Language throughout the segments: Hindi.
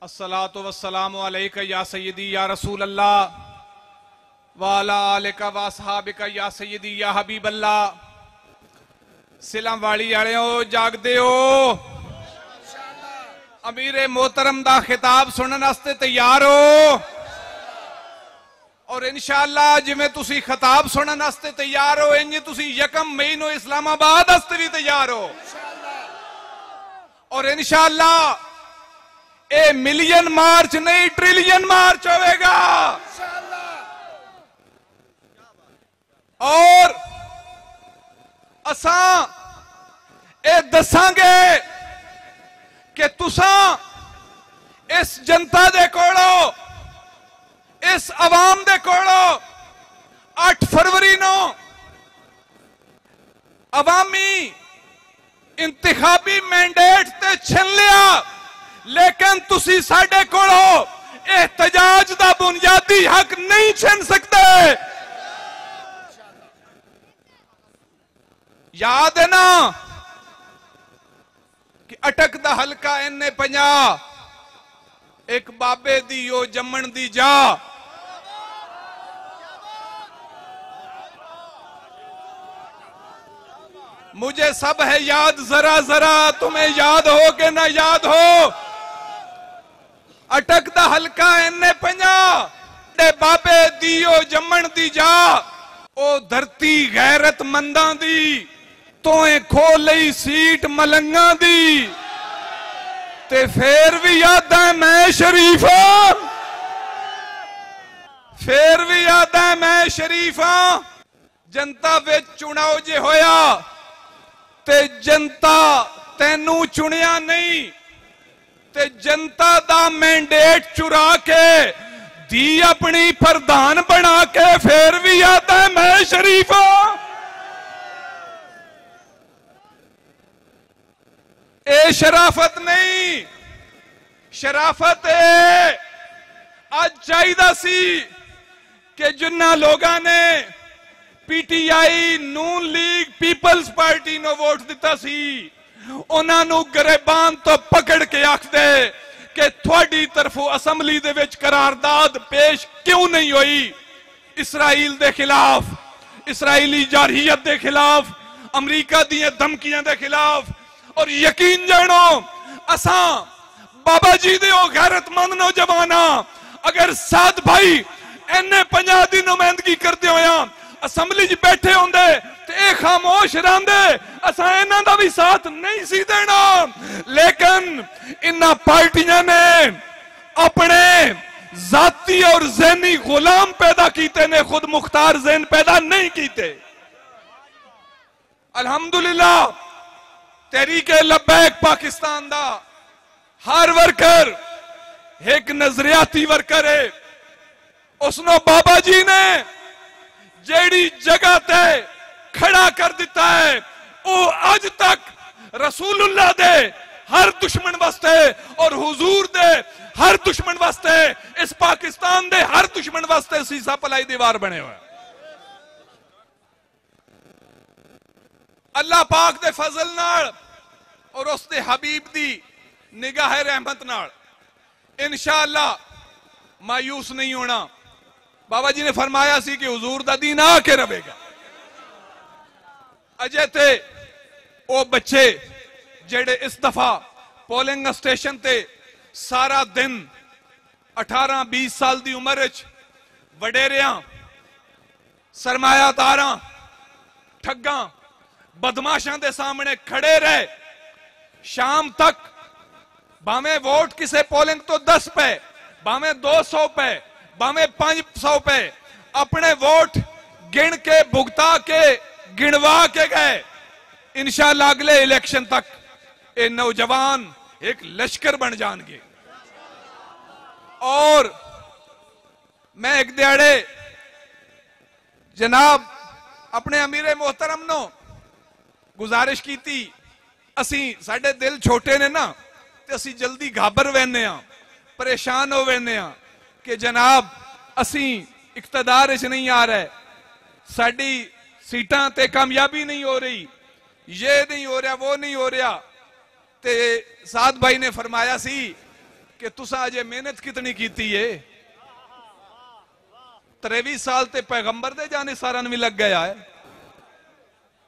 अस्सलातु वस्सलामु अलैका या सय्यदी या रसूल अल्लाह वाला आलिका व असहाबिका या सय्यदी या हबीब अल्लाह। सिला वाली आलियो जागदे हो, अमीरे मोहतरम दा खिताब सुनने वास्ते तैयार हो। और इंशाअल्लाह जिवें तुसी खिताब सुनने वास्ते तैयार हो, इंज तुसी 1 मई नूं इस्लामाबाद वास्ते भी तैयार हो। और इंशाअल्लाह ए मिलियन मार्च नहीं ट्रिलियन मार्च होगा। और असा ए दसांगे कि तुसा इस जनता दे कोलो, इस अवाम दे कोलो 8 फरवरी नो अवामी इंतखाबी मैंडेट ते छिन लिया, लेकिन तुसी साडे कोलो एहतजाज दा बुनियादी हक नहीं छिन सकते। याद है ना कि अटक दा हलका इन्ने 50 एक बाबे दी ओ जम्मन दी जा। मुझे सब है याद, जरा जरा तुम्हें याद हो कि ना याद हो। अटक दा हलका इन्ने 50 बाबे दी ओ जम्मन दी जा। ओ धरती गैरतमंदां दी तोए खो लई सीट मलंगा दी, ते फिर भी याद है मैं शरीफ हां, फिर भी याद है मैं शरीफ हां। जनता विच चुनाव जे होया ते जनता तैनू चुनिया नहीं, ते जनता दा मैंडेट चुरा के दी अपनी प्रधान बना के फिर भी याद है मैं शरीफ हां। ए शराफत नहीं, शराफत है। आज चाहिदा सी कि जिन्ना लोगों ने पीटीआई नून लीग पीपल्स पार्टी नो वोट दिता सी, उन्होंने गरेबान तो पकड़ के आखदे कि थोड़ी तरफों असम्बली दे विच करारदाद पेश क्यों नहीं हुई इसराइल दे खिलाफ, इसराइली जारहियत दे खिलाफ, अमरीका दी धमकियां दे खिलाफ। और यकीन जानो असा बाबा जी दे ओ गैरतमंद नौजवाना अगर साथ भाई इन्ने 50 की नुमाइंदगी करते होया असम्बली च बैठे होंदे ते खामोश रहंदे, असा इन्हां दा भी साथ नहीं सी देना। लेकिन इन्हां पार्टियां ने अपने जाती और ज़हनी गुलाम पैदा कीते ने, खुद मुख्तार ज़हन पैदा नहीं कीते। अल्हम्दुलिल्लाह तहरीके लब्बैक पाकिस्तान दा हर वर्कर एक नजरियाती वर्कर है। उसनो बाबा जी ने जेड़ी जगह ते खड़ा कर दिता है, वो आज तक रसूलुल्लाह दे हर दुश्मन वास्ते और हुजूर दे हर दुश्मन वास्ते, इस पाकिस्तान दे हर दुश्मन वास्ते सीसा पलाई दीवार बने हुए। अल्लाह पाक दे फजल नाल और उसके हबीब दी निगाह रहमत नाल इंशाअल्लाह मायूस नहीं होना। बाबा जी ने फरमाया सी कि हुजूर दा दीन आके रहेगा। अजे ते ओ बच्चे जेड़े इस दफा पोलिंग स्टेशन ते सारा दिन 18-20 साल दी उम्र च वडेरियां, सरमायादारां, ठग्गां, बदमाशां दे सामने खड़े रहे, शाम तक भावें वोट किसे पोलिंग तो 10 पे, भावें 200 पे, भावें 500 पे अपने वोट गिन के भुगता के गिनवा के गए। इंशाअल्लाह अगले इलेक्शन तक ये नौजवान एक लश्कर बन जाएंगे। और मैं एक दिहाड़े जनाब अपने अमीरे मोहतरम नो गुजारिश की थी, असी साडे दिल छोटे ने ना, ते असी जल्दी घाबर वैने आ, परेशान हो वैने आ कि जनाब असी इख्तदार च नहीं आ रहे, साडी सीटां ते कामयाबी नहीं हो रही, ये नहीं हो रहा, वो नहीं हो रहा। ते साद भाई ने फरमाया सी कि तुसा अजे मेहनत कितनी कीती है। 23 साल ते पैगंबर दे जाने सारन भी लग गया है,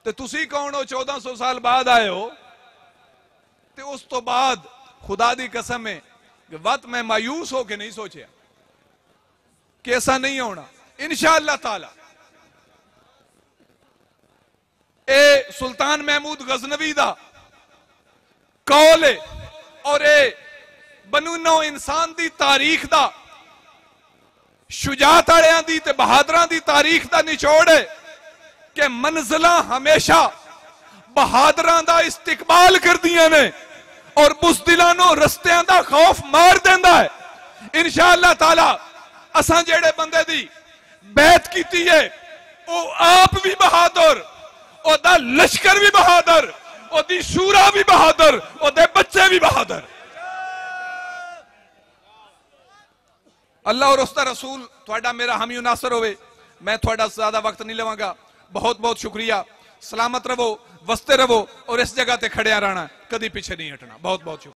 ते तुसी कौन हो 1400 साल बाद आए हो। ते उस तो बाद खुदा दी कसम है कि वत मैं मायूस हो के नहीं सोचा कि ऐसा नहीं होना। इंशाअल्लाह ताला ए सुल्तान महमूद गजनवी दा कौल है और ए बनु नौ इंसान दी तारीख दा, शुजात वालियां दी ते बहादरां दी तारीख दा निचोड़ है कि मंजिलां हमेशा बहादरां दा इस्तिकबाल करदियां ने और बुज़दिलां नूं रस्तियां दा खौफ मार देंदा है। इंशाअल्लाह ताला असां जेड़े बंदे दी बैत कीती है वो आप भी बहादुर, ओदा लश्कर भी बहादुर, ओदी शूरा भी बहादुर, ओदे बच्चे भी बहादुर। अल्लाह और उसका रसूल थोड़ा मेरा हामी नासर होवे। मैं थोड़ा ज्यादा वक्त नहीं लवांगा। बहुत बहुत शुक्रिया। सलामत रहो, वसते रहो और इस जगह ते खड़े रहना, कभी पीछे नहीं हटना। बहुत बहुत शुक्रिया।